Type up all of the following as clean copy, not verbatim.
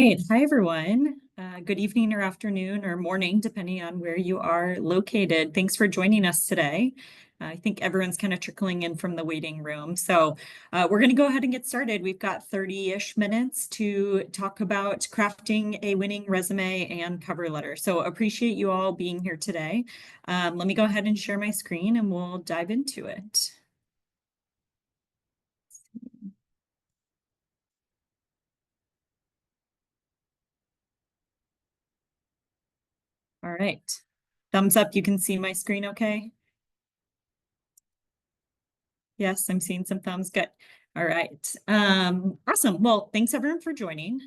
Great. Hi, everyone. Good evening or afternoon or morning, depending on where you are located. Thanks for joining us today. I think everyone's kind of trickling in from the waiting room. So we're going to go ahead and get started. We've got 30-ish minutes to talk about crafting a winning resume and cover letter. So appreciate you all being here today. Let me go ahead and share my screen and we'll dive into it. All right. Thumbs up, you can see my screen okay? Yes, I'm seeing some thumbs. Good. All right. Awesome. Well, thanks everyone for joining.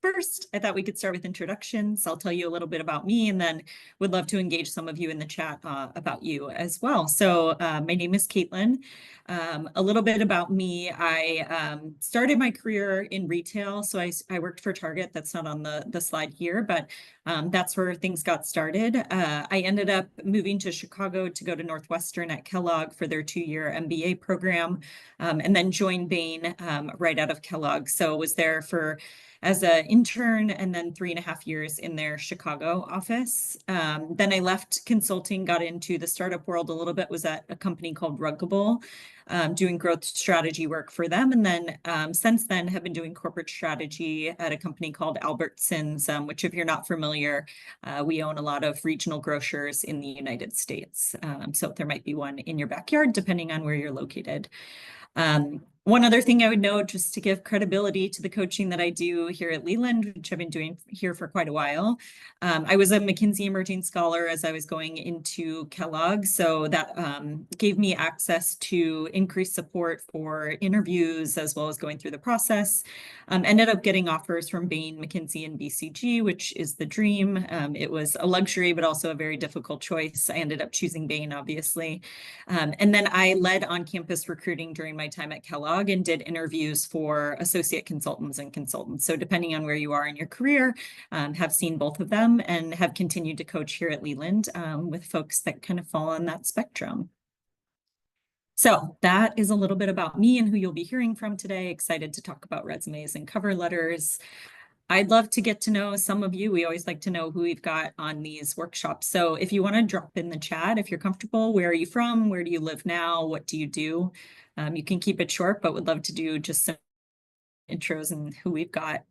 First, I thought we could start with introductions. I'll tell you a little bit about me and then would love to engage some of you in the chat about you as well. So my name is Caitlin. A little bit about me. I started my career in retail. So I worked for Target. That's not on the slide here, but that's where things got started. I ended up moving to Chicago to go to Northwestern at Kellogg for their 2-year MBA program, and then joined Bain right out of Kellogg. So was there as an intern and then 3.5 years in their Chicago office. Then I left consulting, got into the startup world a little bit, was at a company called Ruggable, doing growth strategy work for them. And then since then have been doing corporate strategy at a company called Albertsons, which if you're not familiar, we own a lot of regional grocers in the United States. So there might be one in your backyard, depending on where you're located. One other thing I would note, just to give credibility to the coaching that I do here at Leland, which I've been doing here for quite a while. I was a McKinsey Emerging Scholar as I was going into Kellogg. So that gave me access to increased support for interviews as well as going through the process. Ended up getting offers from Bain, McKinsey, and BCG, which is the dream. It was a luxury, but also a very difficult choice. I ended up choosing Bain, obviously. And then I led on-campus recruiting during my time at Kellogg and did interviews for associate consultants and consultants. So depending on where you are in your career, have seen both of them and have continued to coach here at Leland with folks that kind of fall on that spectrum. So that is a little bit about me and who you'll be hearing from today. Excited to talk about resumes and cover letters. I'd love to get to know some of you. We always like to know who we've got on these workshops. So if you want to drop in the chat, if you're comfortable, where are you from? Where do you live now? What do you do? You can keep it short, but would love to do just some intros and who we've got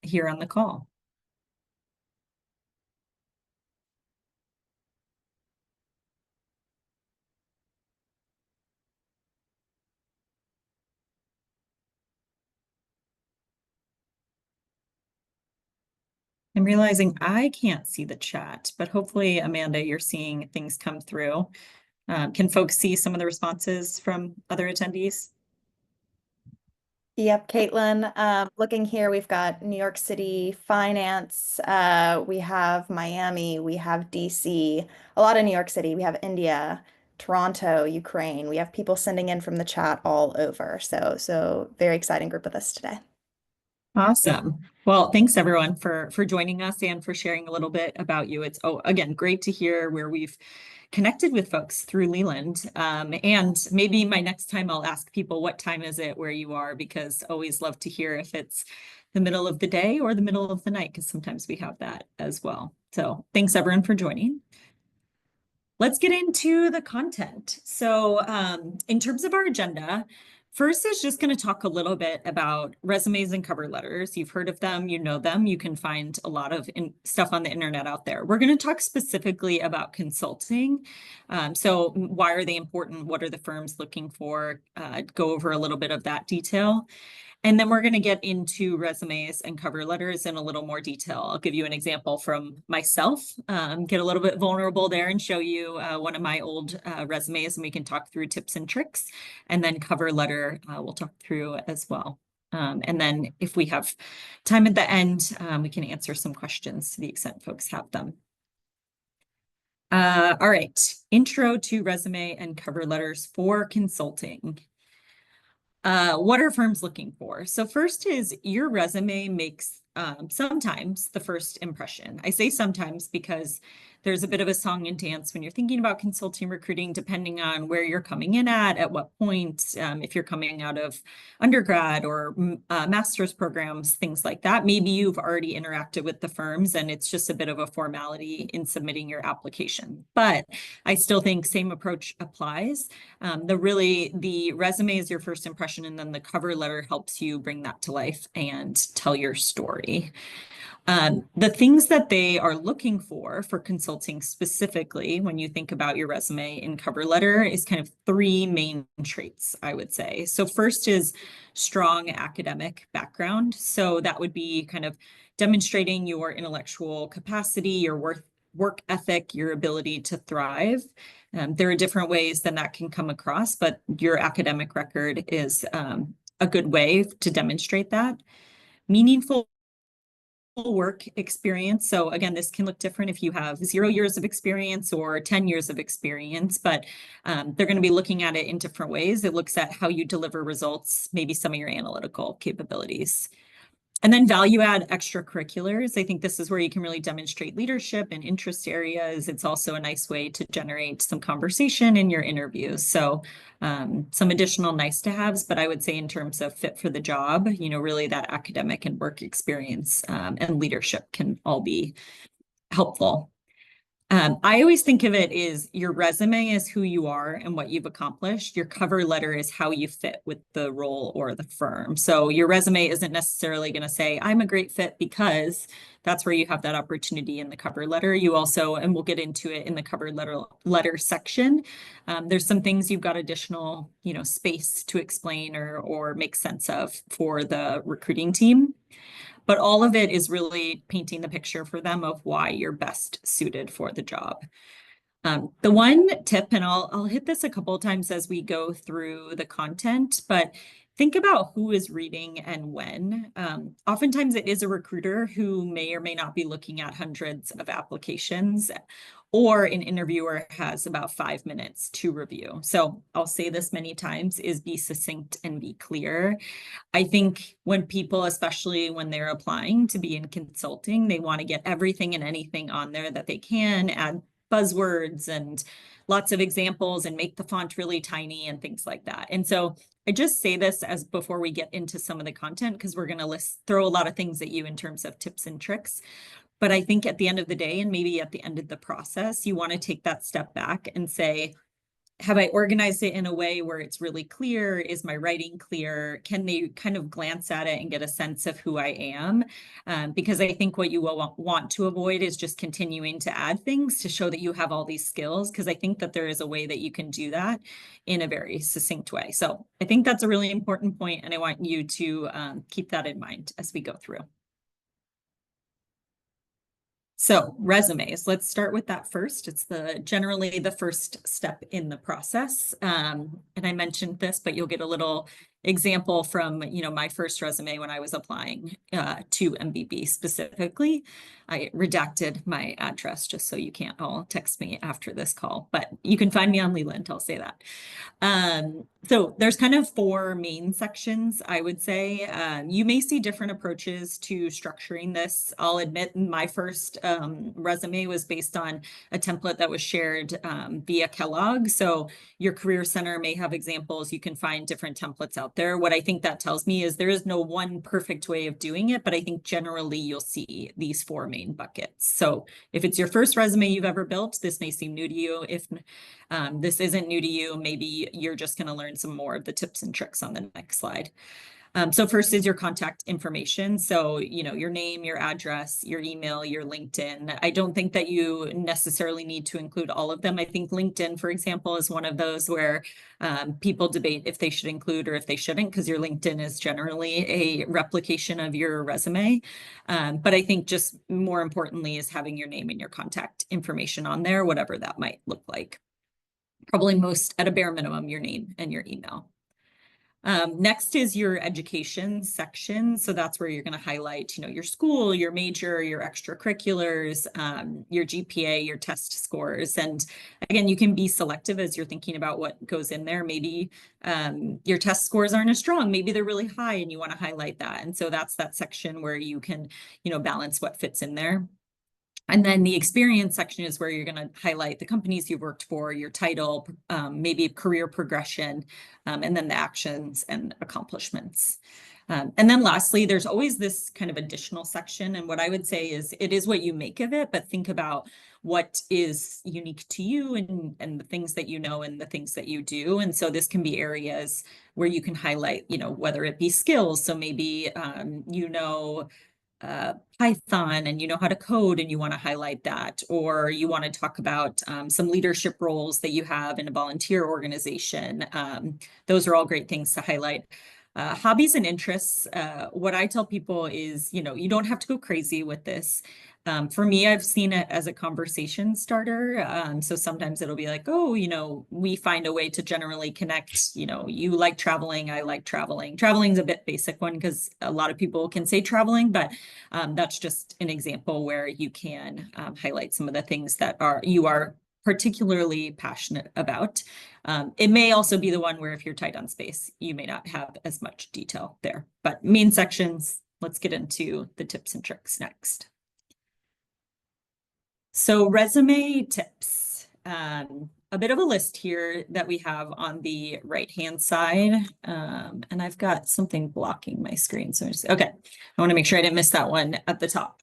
here on the call. I'm realizing I can't see the chat, but hopefully, Amanda, you're seeing things come through. Can folks see some of the responses from other attendees? Yep, Caitlin. Looking here, we've got New York City finance, we have Miami, we have DC, a lot of New York City, we have India, Toronto, Ukraine. We have people sending in from the chat all over. So very exciting group with us today. Awesome. Well, thanks everyone for joining us and for sharing a little bit about you. It's again great to hear where we've connected with folks through Leland. And maybe my next time I'll ask people what time is it where you are, because always love to hear if it's the middle of the day or the middle of the night, because sometimes we have that as well. So thanks everyone for joining. Let's get into the content. So in terms of our agenda, first is just going to talk a little bit about resumes and cover letters. You've heard of them, you know them, you can find a lot of stuff on the internet out there. We're going to talk specifically about consulting. So why are they important? What are the firms looking for? Go over a little bit of that detail. And then we're going to get into resumes and cover letters in a little more detail. I'll give you an example from myself, get a little bit vulnerable there and show you one of my old resumes, and we can talk through tips and tricks. And then cover letter, we'll talk through as well. And then if we have time at the end, we can answer some questions to the extent folks have them. All right, intro to resume and cover letters for consulting. What are firms looking for? So first is your resume makes sometimes the first impression. I say sometimes because there's a bit of a song and dance when you're thinking about consulting recruiting, depending on where you're coming in at what point, if you're coming out of undergrad or master's programs, things like that. Maybe you've already interacted with the firms and it's just a bit of a formality in submitting your application. But I still think same approach applies. The resume is your first impression, and then the cover letter helps you bring that to life and tell your story. The things that they are looking for consulting specifically, when you think about your resume and cover letter, is kind of three main traits, I would say. So first is strong academic background. So that would be kind of demonstrating your intellectual capacity, your work ethic, your ability to thrive. There are different ways that can come across, but your academic record is a good way to demonstrate that. Meaningful work experience. So again, this can look different if you have 0 years of experience or 10 years of experience, but they're going to be looking at it in different ways. It looks at how you deliver results, maybe some of your analytical capabilities. And then value add extracurriculars. I think this is where you can really demonstrate leadership and interest areas. It's also a nice way to generate some conversation in your interviews. So some additional nice to haves, but I would say in terms of fit for the job, really that academic and work experience and leadership can all be helpful. I always think of it as your resume is who you are and what you've accomplished. Your cover letter is how you fit with the role or the firm. So your resume isn't necessarily going to say, I'm a great fit, because that's where you have that opportunity in the cover letter. You also, and we'll get into it in the cover letter section, there's some things you've got additional, space to explain or make sense of for the recruiting team. But all of it is really painting the picture for them of why you're best suited for the job. The one tip, and I'll hit this a couple of times as we go through the content, but think about who is reading and when. Oftentimes it is a recruiter who may or may not be looking at hundreds of applications, or an interviewer has about 5 minutes to review. So I'll say this many times, is be succinct and be clear. I think when people, especially when they're applying to be in consulting, they want to get everything and anything on there that they can, add buzzwords and lots of examples and make the font really tiny and things like that. And so I just say this as before we get into some of the content, because we're going to throw a lot of things at you in terms of tips and tricks. But I think at the end of the day, and maybe at the end of the process, you want to take that step back and say, have I organized it in a way where it's really clear? Is my writing clear? Can they kind of glance at it and get a sense of who I am? Because I think what you will want to avoid is just continuing to add things to show that you have all these skills, because I think that there is a way that you can do that in a very succinct way. So I think that's a really important point, and I want you to keep that in mind as we go through. So resumes, let's start with that first. It's generally the first step in the process. And I mentioned this, but you'll get a little example from, my first resume when I was applying to MBB specifically. I redacted my address just so you can't all text me after this call, but you can find me on Leland, I'll say that. So there's kind of 4 main sections, I would say. You may see different approaches to structuring this. I'll admit my first resume was based on a template that was shared via Kellogg. So your Career Center may have examples. You can find different templates out there. What I think that tells me is there is no one perfect way of doing it, but I think generally you'll see these 4 main buckets. So if it's your first resume you've ever built, this may seem new to you. If this isn't new to you, maybe you're just going to learn some more of the tips and tricks on the next slide. So first is your contact information. So, your name, your address, your email, your LinkedIn. I don't think that you necessarily need to include all of them. I think LinkedIn, for example, is one of those where people debate if they should include or if they shouldn't, because your LinkedIn is generally a replication of your resume. But I think just more importantly is having your name and your contact information on there, whatever that might look like. Probably most, at a bare minimum, your name and your email. Next is your education section. So that's where you're going to highlight, your school, your major, your extracurriculars, your GPA, your test scores. And again, you can be selective as you're thinking about what goes in there. Maybe your test scores aren't as strong. Maybe they're really high and you want to highlight that. And so that's that section where you can, balance what fits in there. And then the experience section is where you're going to highlight the companies you've worked for, your title, maybe career progression, and then the actions and accomplishments. And then lastly, there's always this kind of additional section. And what I would say is it is what you make of it, but think about what is unique to you and the things that you know and the things that you do. And so this can be areas where you can highlight, whether it be skills. So maybe, Python and you know how to code and you want to highlight that, or you want to talk about some leadership roles that you have in a volunteer organization. Those are all great things to highlight. Hobbies and interests. What I tell people is, you don't have to go crazy with this. For me, I've seen it as a conversation starter. So sometimes it'll be like, oh, we find a way to generally connect. You like traveling, I like traveling. Traveling's a bit basic one because a lot of people can say traveling, but that's just an example where you can highlight some of the things that you are particularly passionate about. It may also be the one where if you're tight on space, you may not have as much detail there. But main sections, let's get into the tips and tricks next. So resume tips. A bit of a list here that we have on the right-hand side. And I've got something blocking my screen. So okay, I want to make sure I didn't miss that one at the top.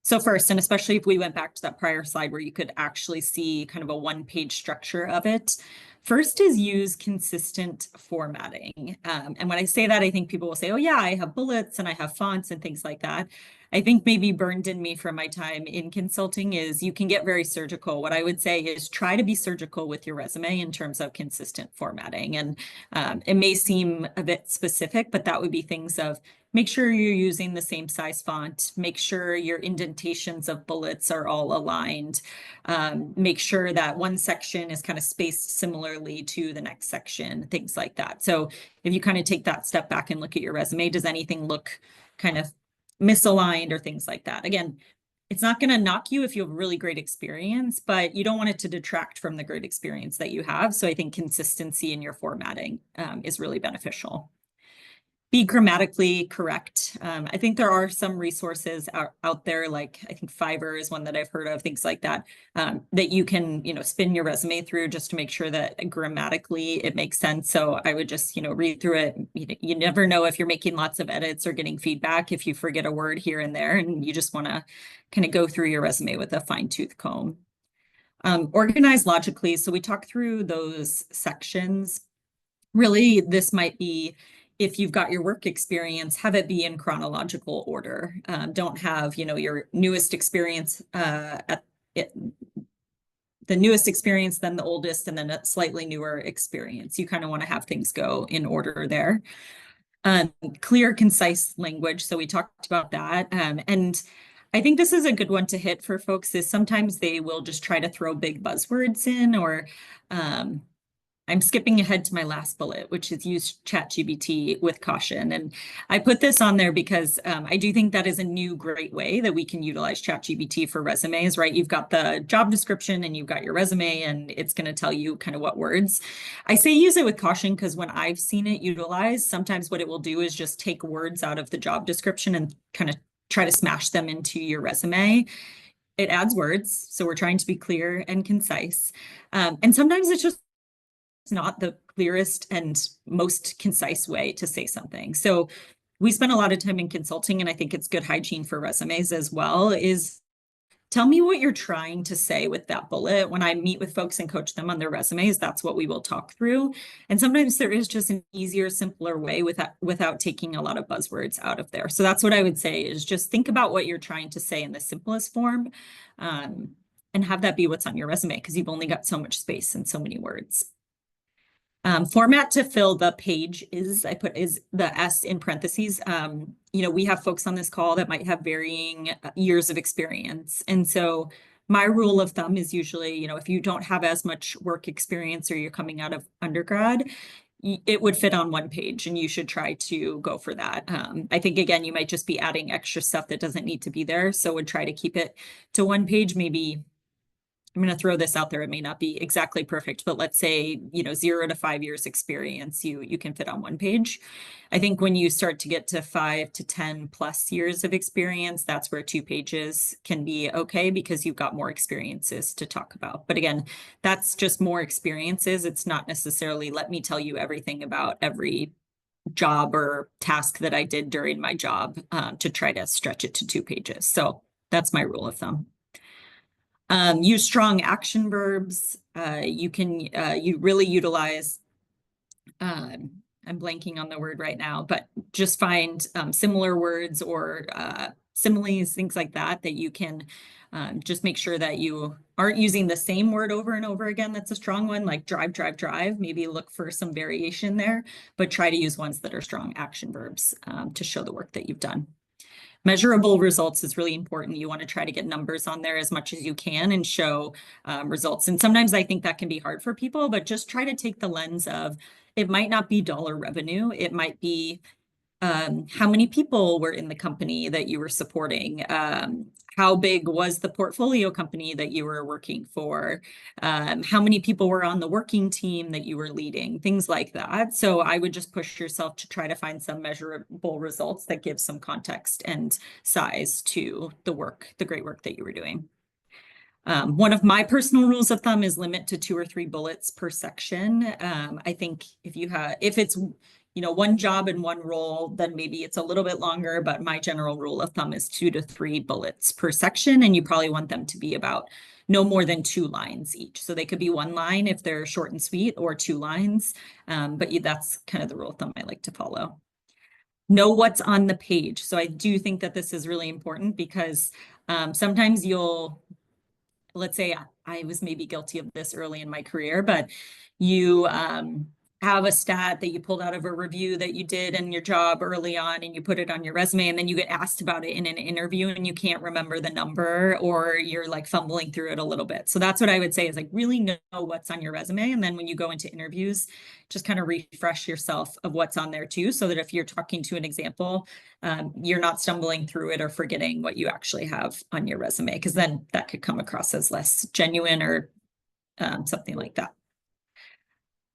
So first, and especially if we went back to that prior slide where you could actually see kind of a one-page structure of it, first is use consistent formatting. And when I say that, I think people will say, oh yeah, I have bullets and I have fonts and things like that. I think maybe burned in me from my time in consulting is you can get very surgical. What I would say is try to be surgical with your resume in terms of consistent formatting. And it may seem a bit specific, but that would be things of make sure you're using the same size font, make sure your indentations of bullets are all aligned, make sure that one section is kind of spaced similarly to the next section, things like that. So if you kind of take that step back and look at your resume, does anything look kind of misaligned or things like that? Again, it's not going to knock you if you have really great experience, but you don't want it to detract from the great experience that you have. So I think consistency in your formatting is really beneficial. Be grammatically correct. I think there are some resources out there, like I think Fiverr is one that I've heard of, things like that, that you can, spin your resume through just to make sure that grammatically it makes sense. So I would just, read through it. You never know if you're making lots of edits or getting feedback if you forget a word here and there, and you just want to kind of go through your resume with a fine-tooth comb. Organize logically. So we talked through those sections. Really, this might be, if you've got your work experience, have it be in chronological order. Don't have, your newest experience the newest experience, then the oldest, and then a slightly newer experience. You kind of want to have things go in order there. Clear, concise language. So we talked about that. And I think this is a good one to hit for folks is sometimes they will just try to throw big buzzwords in, or I'm skipping ahead to my last bullet, which is use ChatGPT with caution. And I put this on there because I do think that is a new great way that we can utilize ChatGPT for resumes, right? You've got the job description and you've got your resume and it's going to tell you kind of what words. I say use it with caution because when I've seen it utilized, sometimes what it will do is just take words out of the job description and kind of try to smash them into your resume. It adds words, so we're trying to be clear and concise. And sometimes it's just not the clearest and most concise way to say something. So we spend a lot of time in consulting, and I think it's good hygiene for resumes as well, is tell me what you're trying to say with that bullet. When I meet with folks and coach them on their resumes, that's what we will talk through. And sometimes there is just an easier, simpler way without taking a lot of buzzwords out of there. So that's what I would say is just think about what you're trying to say in the simplest form, and have that be what's on your resume because you've only got so much space and so many words. Format to fill the page is the S in parentheses. We have folks on this call that might have varying years of experience. And so my rule of thumb is usually, if you don't have as much work experience or you're coming out of undergrad, it would fit on one page and you should try to go for that. I think, again, you might just be adding extra stuff that doesn't need to be there. So would try to keep it to one page, maybe I'm going to throw this out there. It may not be exactly perfect, but let's say, 0 to 5 years experience, you can fit on one page. I think when you start to get to 5 to 10 plus years of experience, that's where 2 pages can be okay because you've got more experiences to talk about. But again, that's just more experiences. It's not necessarily, let me tell you everything about every job or task that I did during my job to try to stretch it to 2 pages. So that's my rule of thumb. Use strong action verbs. You really utilize, I'm blanking on the word right now, but just find similar words or similes, things like that, that you can just make sure that you aren't using the same word over and over again. That's a strong one, like drive, drive, drive. Maybe look for some variation there, but try to use ones that are strong action verbs to show the work that you've done. Measurable results is really important. You want to try to get numbers on there as much as you can and show results. And sometimes I think that can be hard for people, but just try to take the lens of, it might not be dollar revenue. It might be how many people were in the company that you were supporting? How big was the portfolio company that you were working for? How many people were on the working team that you were leading? Things like that. So I would just push yourself to try to find some measurable results that give some context and size to the work, the great work that you were doing. One of my personal rules of thumb is limit to 2 or 3 bullets per section. I think if it's one job and one role, then maybe it's a little bit longer, but my general rule of thumb is 2 to 3 bullets per section. And you probably want them to be about no more than 2 lines each. So they could be 1 line if they're short and sweet, or 2 lines. But that's kind of the rule of thumb I like to follow. Know what's on the page. So I do think that this is really important because sometimes let's say I was maybe guilty of this early in my career, but you have a stat that you pulled out of a review that you did in your job early on, and you put it on your resume, and then you get asked about it in an interview and you can't remember the number, or you're like fumbling through it a little bit. So that's what I would say is like really know what's on your resume. And then when you go into interviews, just kind of refresh yourself of what's on there too, so that if you're talking to an example, you're not stumbling through it or forgetting what you actually have on your resume, because then that could come across as less genuine or something like that.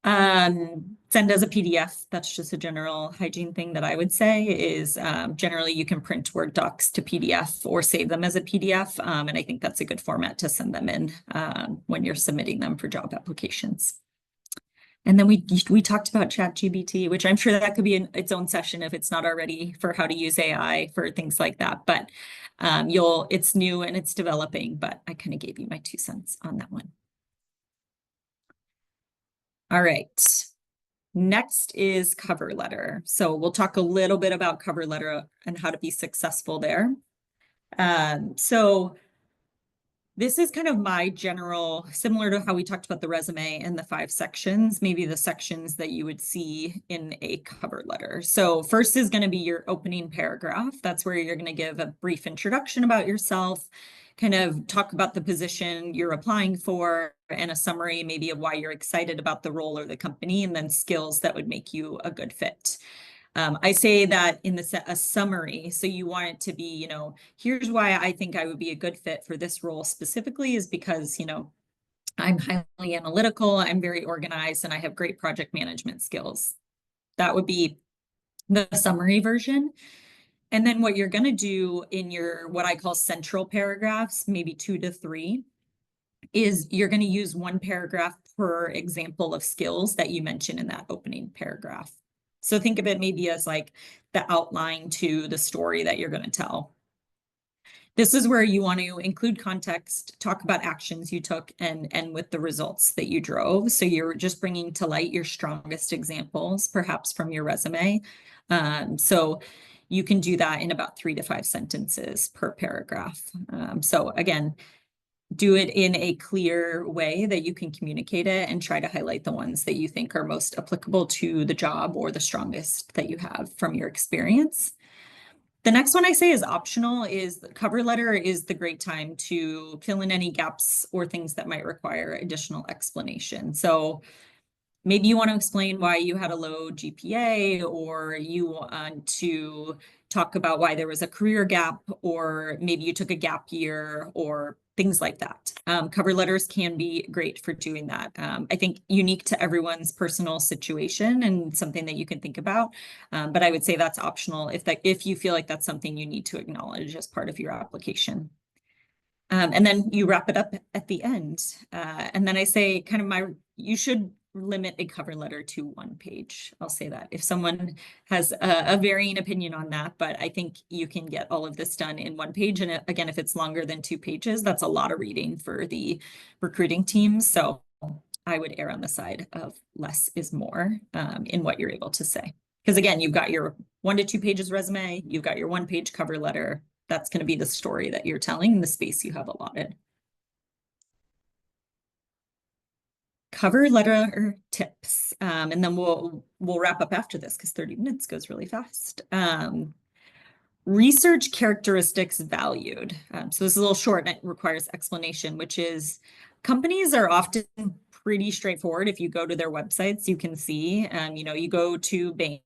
Send as a PDF. That's just a general hygiene thing that I would say is generally you can print Word docs to PDF or save them as a PDF. And I think that's a good format to send them in when you're submitting them for job applications. And then we talked about ChatGPT, which I'm sure that could be its own session if it's not already, for how to use AI for things like that. But it's new and it's developing, but I kind of gave you my 2 cents on that one. All right. Next is cover letter. So we'll talk a little bit about cover letter and how to be successful there. So this is kind of my general, similar to how we talked about the resume and the 5 sections, maybe the sections that you would see in a cover letter. So first is going to be your opening paragraph. That's where you're going to give a brief introduction about yourself, kind of talk about the position you're applying for, and a summary maybe of why you're excited about the role or the company, and then skills that would make you a good fit. I say that in a summary, so you want it to be, here's why I think I would be a good fit for this role specifically, is because, I'm highly analytical, I'm very organized, and I have great project management skills. That would be the summary version. And then what you're going to do in your, what I call central paragraphs, maybe 2 to 3, is you're going to use 1 paragraph per example of skills that you mention in that opening paragraph. So think of it maybe as like the outline to the story that you're going to tell. This is where you want to include context, talk about actions you took, and with the results that you drove. So you're just bringing to light your strongest examples, perhaps from your resume. So you can do that in about 3 to 5 sentences per paragraph. So again, do it in a clear way that you can communicate it, and try to highlight the ones that you think are most applicable to the job or the strongest that you have from your experience. The next one I say is optional. Is the cover letter is the great time to fill in any gaps or things that might require additional explanation. So maybe you want to explain why you had a low GPA, or you want to talk about why there was a career gap, or maybe you took a gap year, or things like that. Cover letters can be great for doing that. I think unique to everyone's personal situation and something that you can think about. But I would say that's optional if you feel like that's something you need to acknowledge as part of your application. And then you wrap it up at the end. And then I say kind of you should limit a cover letter to 1 page. I'll say that if someone has a varying opinion on that, but I think you can get all of this done in 1 page. And again, if it's longer than 2 pages, that's a lot of reading for the recruiting teams. So I would err on the side of less is more in what you're able to say. Because again, you've got your 1 to 2 pages resume, you've got your 1-page cover letter. That's going to be the story that you're telling in the space you have allotted. Cover letter tips, and then we'll wrap up after this because 30 minutes goes really fast. Research characteristics valued. So this is a little short and it requires explanation, which is companies are often pretty straightforward. If you go to their websites, you can see, you go to Bain,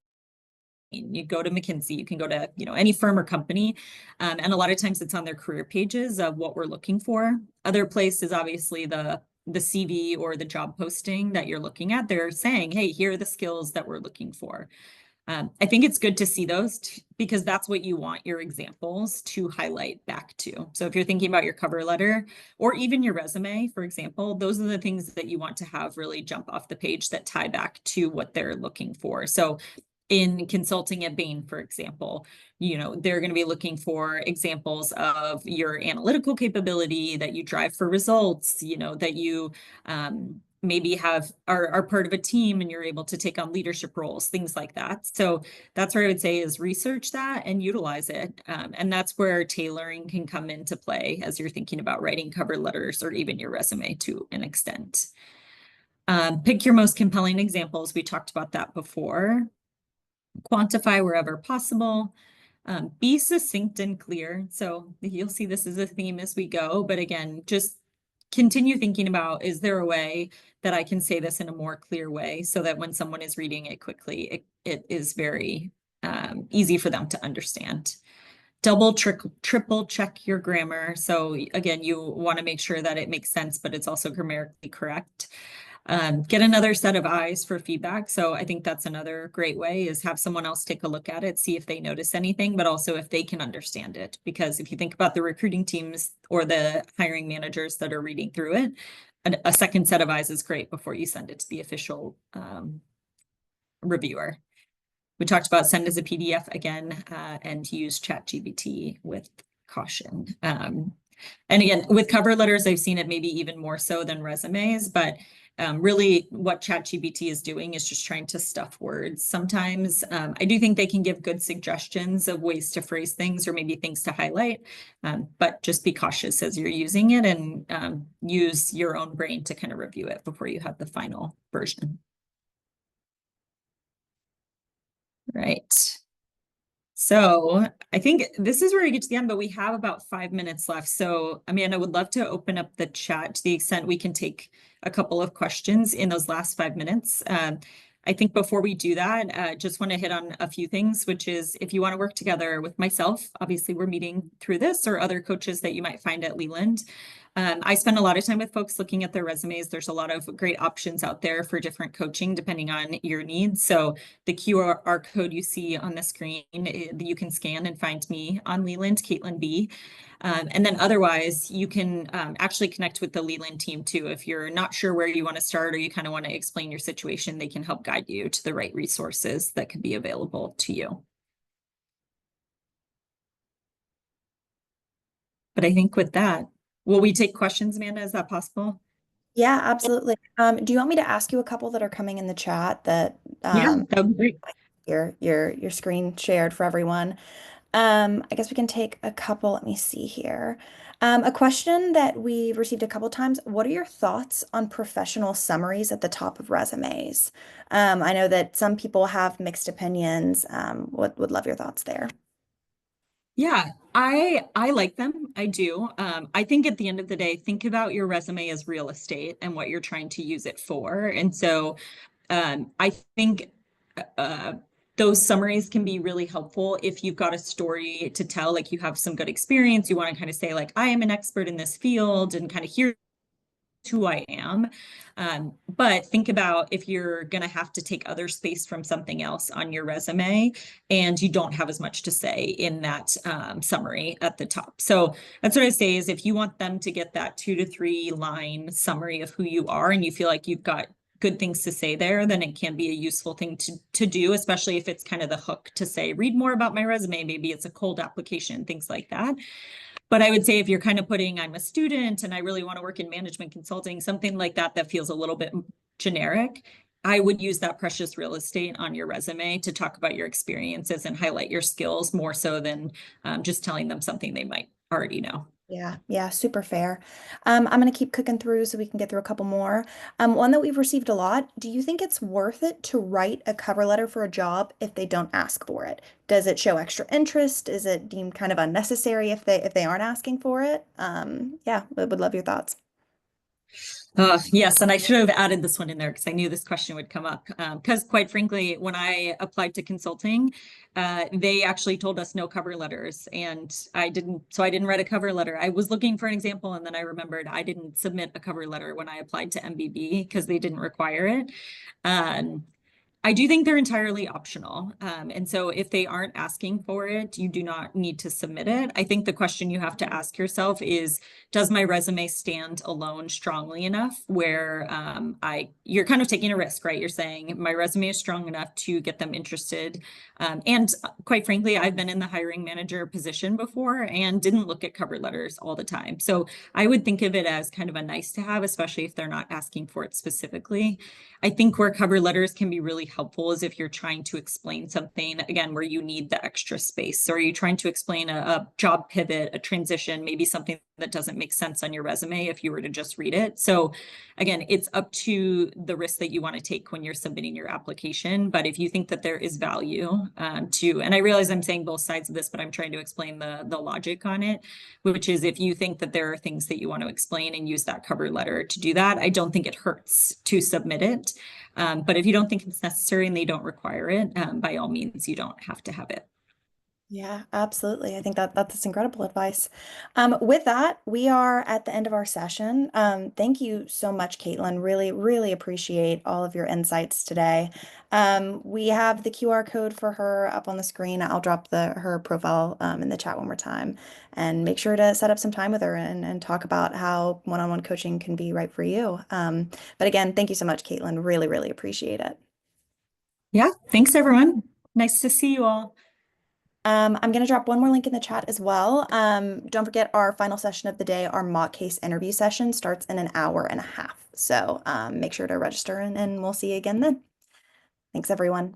you go to McKinsey, you can go to any firm or company, and a lot of times it's on their career pages of what we're looking for. Other places, obviously the CV or the job posting that you're looking at, they're saying, hey, here are the skills that we're looking for. I think it's good to see those because that's what you want your examples to highlight back to. So if you're thinking about your cover letter or even your resume, for example, those are the things that you want to have really jump off the page that tie back to what they're looking for. So in consulting at Bain, for example, they're going to be looking for examples of your analytical capability, that you drive for results, that you maybe are part of a team and you're able to take on leadership roles, things like that. So that's where I would say is research that and utilize it. And that's where tailoring can come into play as you're thinking about writing cover letters or even your resume to an extent. Pick your most compelling examples. We talked about that before. Quantify wherever possible. Be succinct and clear. So you'll see this as a theme as we go, but again, just continue thinking about, is there a way that I can say this in a more clear way so that when someone is reading it quickly, it is very easy for them to understand. Double, triple check your grammar. So again, you want to make sure that it makes sense, but it's also grammatically correct. Get another set of eyes for feedback. So I think that's another great way is have someone else take a look at it, see if they notice anything, but also if they can understand it. Because if you think about the recruiting teams or the hiring managers that are reading through it, a second set of eyes is great before you send it to the official reviewer. We talked about send as a PDF again, and use ChatGPT with caution. And again, with cover letters, I've seen it maybe even more so than resumes, but really what ChatGPT is doing is just trying to stuff words. Sometimes I do think they can give good suggestions of ways to phrase things or maybe things to highlight, but just be cautious as you're using it and use your own brain to kind of review it before you have the final version. Right. So I think this is where we get to the end, but we have about 5 minutes left. So, I would love to open up the chat to the extent we can take a couple of questions in those last 5 minutes. I think before we do that, just want to hit on a few things, which is if you want to work together with myself, obviously we're meeting through this, or other coaches that you might find at Leland. I spend a lot of time with folks looking at their resumes. There's a lot of great options out there for different coaching depending on your needs. So the QR code you see on the screen, you can scan and find me on Leland, Caitlin B. And then otherwise, you can actually connect with the Leland team too. If you're not sure where you want to start or you kind of want to explain your situation, they can help guide you to the right resources that could be available to you. But I think with that, will we take questions, Amanda? Is that possible? Yeah, absolutely. Do you want me to ask you a couple that are coming in the chat that Yeah, that would be great. your screen shared for everyone? I guess we can take a couple. Let me see here. A question that we've received a couple times. What are your thoughts on professional summaries at the top of resumes? I know that some people have mixed opinions. Would love your thoughts there. Yeah, I like them. I do. I think at the end of the day, think about your resume as real estate and what you're trying to use it for. And so I think those summaries can be really helpful if you've got a story to tell, like you have some good experience, you want to kind of say like, I am an expert in this field and kind of here's who I am. But think about if you're going to have to take other space from something else on your resume and you don't have as much to say in that summary at the top. So that's what I say is if you want them to get that 2 to 3 line summary of who you are and you feel like you've got good things to say there, then it can be a useful thing to do, especially if it's kind of the hook to say, read more about my resume. Maybe it's a cold application, things like that. But I would say if you're kind of putting, I'm a student and I really want to work in management consulting, something like that, that feels a little bit generic, I would use that precious real estate on your resume to talk about your experiences and highlight your skills more so than just telling them something they might already know. Yeah, yeah, super fair. I'm gonna keep cooking through so we can get through a couple more. One that we've received a lot. Do you think it's worth it to write a cover letter for a job if they don't ask for it? Does it show extra interest? Is it deemed kind of unnecessary if they aren't asking for it? Yeah, would love your thoughts. Yes, and I should have added this one in there because I knew this question would come up. Because quite frankly, when I applied to consulting, they actually told us no cover letters, and so I didn't write a cover letter. I was looking for an example, and then I remembered I didn't submit a cover letter when I applied to MBB because they didn't require it. Um, I do think they're entirely optional. And so if they aren't asking for it, you do not need to submit it. I think the question you have to ask yourself is, does my resume stand alone strongly enough where you're kind of taking a risk, right? You're saying my resume is strong enough to get them interested. And quite frankly, I've been in the hiring manager position before and didn't look at cover letters all the time. So I would think of it as kind of a nice to have, especially if they're not asking for it specifically. I think where cover letters can be really helpful is if you're trying to explain something, again, where you need the extra space, or you're trying to explain a job pivot, a transition, maybe something that doesn't make sense on your resume if you were to just read it. So again, it's up to the risk that you want to take when you're submitting your application. But if you think that there is value and I realize I'm saying both sides of this, but I'm trying to explain the logic on it, which is if you think that there are things that you want to explain and use that cover letter to do that, I don't think it hurts to submit it. But if you don't think it's necessary and they don't require it, by all means, you don't have to have it. Yeah, absolutely. I think that's incredible advice. With that, we are at the end of our session. Thank you so much, Caitlin. Really, really appreciate all of your insights today. We have the QR code for her up on the screen. I'll drop her profile in the chat one more time, and make sure to set up some time with her and talk about how one-on-one coaching can be right for you. But again, thank you so much, Caitlin. Really, really appreciate it. Yeah, thanks everyone. Nice to see you all. I'm going to drop one more link in the chat as well. Don't forget our final session of the day, our mock case interview session starts in an hour and a half. So make sure to register and we'll see you again then. Thanks, everyone.